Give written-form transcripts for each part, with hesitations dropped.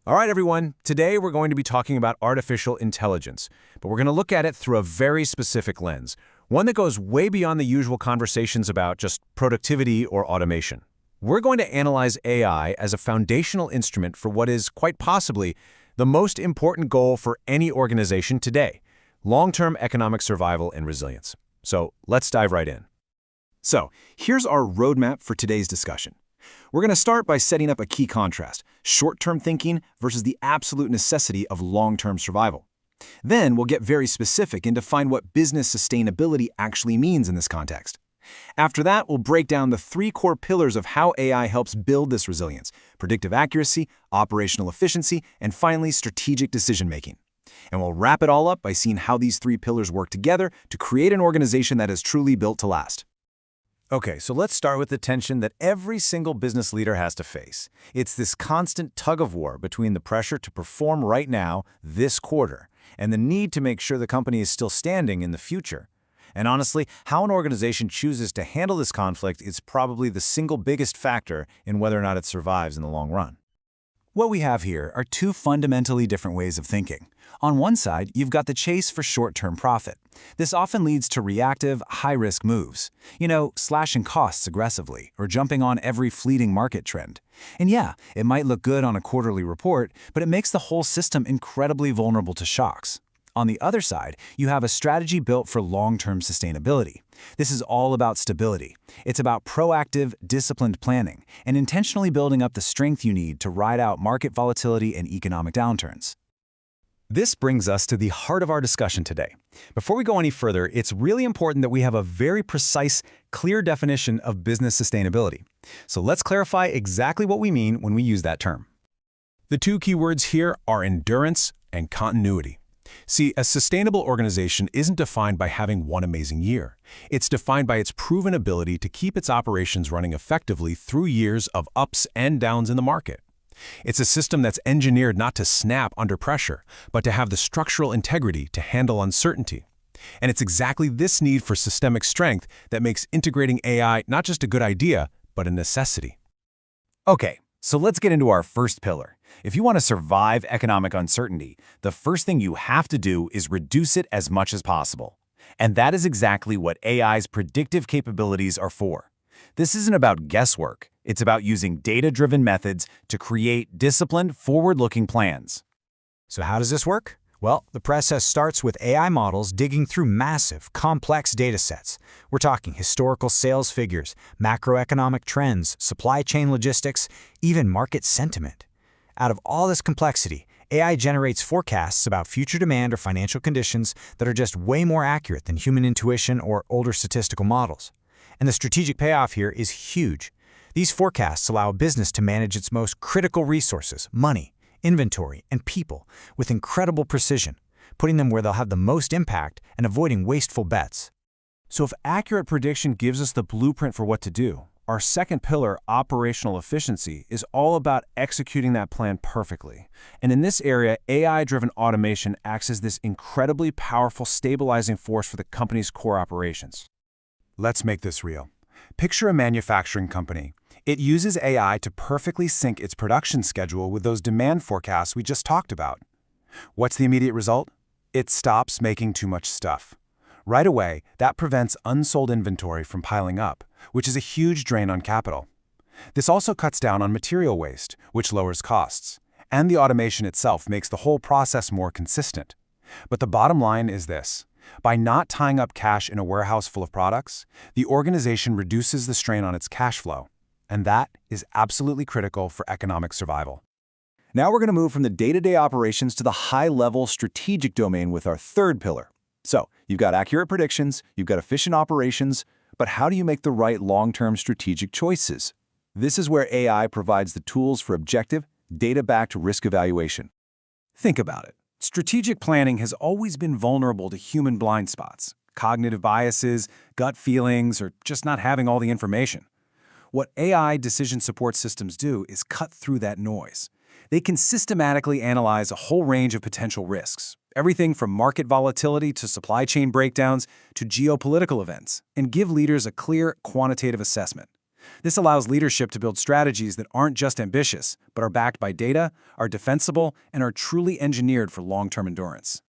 All right, everyone. Today we're going to be talking about artificial intelligence, but we're going to look at it through a very specific lens, one that goes way beyond the usual conversations about just productivity or automation. We're going to analyze AI as a foundational instrument for what is, quite possibly, the most important goal for any organization today: long-term economic survival and resilience. So let's dive right in. So, here's our roadmap for today's discussion. We're going to start by setting up a key contrast: short-term thinking versus the absolute necessity of long-term survival. Then we'll get very specific and define what business sustainability actually means in this context. After that, we'll break down the three core pillars of how AI helps build this resilience: predictive accuracy, operational efficiency, and finally, strategic decision-making. And we'll wrap it all up by seeing how these three pillars work together to create an organization that is truly built to last. Okay, so let's start with the tension that every single business leader has to face. It's this constant tug-of-war between the pressure to perform right now, this quarter, and the need to make sure the company is still standing in the future. And honestly, how an organization chooses to handle this conflict is probably the single biggest factor in whether or not it survives in the long run. What we have here are two fundamentally different ways of thinking. On one side, you've got the chase for short-term profit. This often leads to reactive, high-risk moves. Slashing costs aggressively or jumping on every fleeting market trend. And yeah, it might look good on a quarterly report, but it makes the whole system incredibly vulnerable to shocks. On the other side, you have a strategy built for long-term sustainability. This is all about stability. It's about proactive, disciplined planning and intentionally building up the strength you need to ride out market volatility and economic downturns. This brings us to the heart of our discussion today. Before we go any further, it's really important that we have a very precise, clear definition of business sustainability. So let's clarify exactly what we mean when we use that term. The two key words here are endurance and continuity. See, a sustainable organization isn't defined by having one amazing year. It's defined by its proven ability to keep its operations running effectively through years of ups and downs in the market. It's a system that's engineered not to snap under pressure, but to have the structural integrity to handle uncertainty. And it's exactly this need for systemic strength that makes integrating AI not just a good idea, but a necessity. Okay, so let's get into our first pillar. If you want to survive economic uncertainty, the first thing you have to do is reduce it as much as possible. And that is exactly what AI's predictive capabilities are for. This isn't about guesswork. It's about using data-driven methods to create disciplined, forward-looking plans. So how does this work? Well, the process starts with AI models digging through massive, complex data sets. We're talking historical sales figures, macroeconomic trends, supply chain logistics, even market sentiment. Out of all this complexity, AI generates forecasts about future demand or financial conditions that are just way more accurate than human intuition or older statistical models. And the strategic payoff here is huge. These forecasts allow a business to manage its most critical resources, money, inventory, and people, with incredible precision, putting them where they'll have the most impact and avoiding wasteful bets. So if accurate prediction gives us the blueprint for what to do, our second pillar, operational efficiency, is all about executing that plan perfectly. And in this area, AI-driven automation acts as this incredibly powerful stabilizing force for the company's core operations. Let's make this real. Picture a manufacturing company. It uses AI to perfectly sync its production schedule with those demand forecasts we just talked about. What's the immediate result? It stops making too much stuff. Right away, that prevents unsold inventory from piling up, which is a huge drain on capital. This also cuts down on material waste, which lowers costs. And the automation itself makes the whole process more consistent. But the bottom line is this: by not tying up cash in a warehouse full of products, the organization reduces the strain on its cash flow. And that is absolutely critical for economic survival. Now we're going to move from the day-to-day operations to the high-level strategic domain with our third pillar. So, you've got accurate predictions, you've got efficient operations, but how do you make the right long-term strategic choices? This is where AI provides the tools for objective, data-backed risk evaluation. Think about it. Strategic planning has always been vulnerable to human blind spots, cognitive biases, gut feelings, or just not having all the information. What AI decision support systems do is cut through that noise. They can systematically analyze a whole range of potential risks, everything from market volatility to supply chain breakdowns to geopolitical events, and give leaders a clear, quantitative assessment. This allows leadership to build strategies that aren't just ambitious, but are backed by data, are defensible, and are truly engineered for long-term endurance.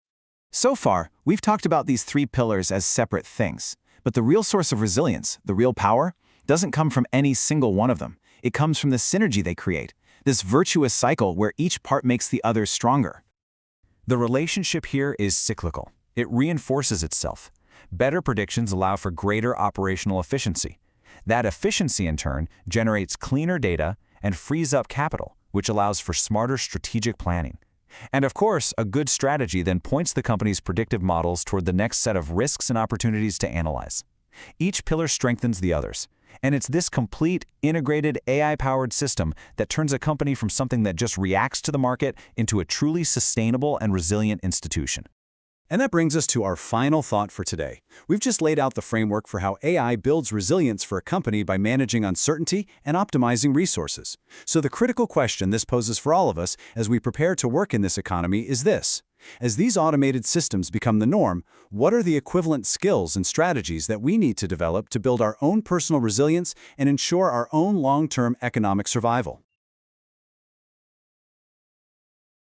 So far, we've talked about these three pillars as separate things. But the real source of resilience, the real power, doesn't come from any single one of them. It comes from the synergy they create, this virtuous cycle where each part makes the others stronger. The relationship here is cyclical. It reinforces itself. Better predictions allow for greater operational efficiency. That efficiency, in turn, generates cleaner data and frees up capital, which allows for smarter strategic planning. And of course, a good strategy then points the company's predictive models toward the next set of risks and opportunities to analyze. Each pillar strengthens the others, and it's this complete, integrated, AI-powered system that turns a company from something that just reacts to the market into a truly sustainable and resilient institution. And that brings us to our final thought for today. We've just laid out the framework for how AI builds resilience for a company by managing uncertainty and optimizing resources. So the critical question this poses for all of us as we prepare to work in this economy is this. As these automated systems become the norm, what are the equivalent skills and strategies that we need to develop to build our own personal resilience and ensure our own long-term economic survival?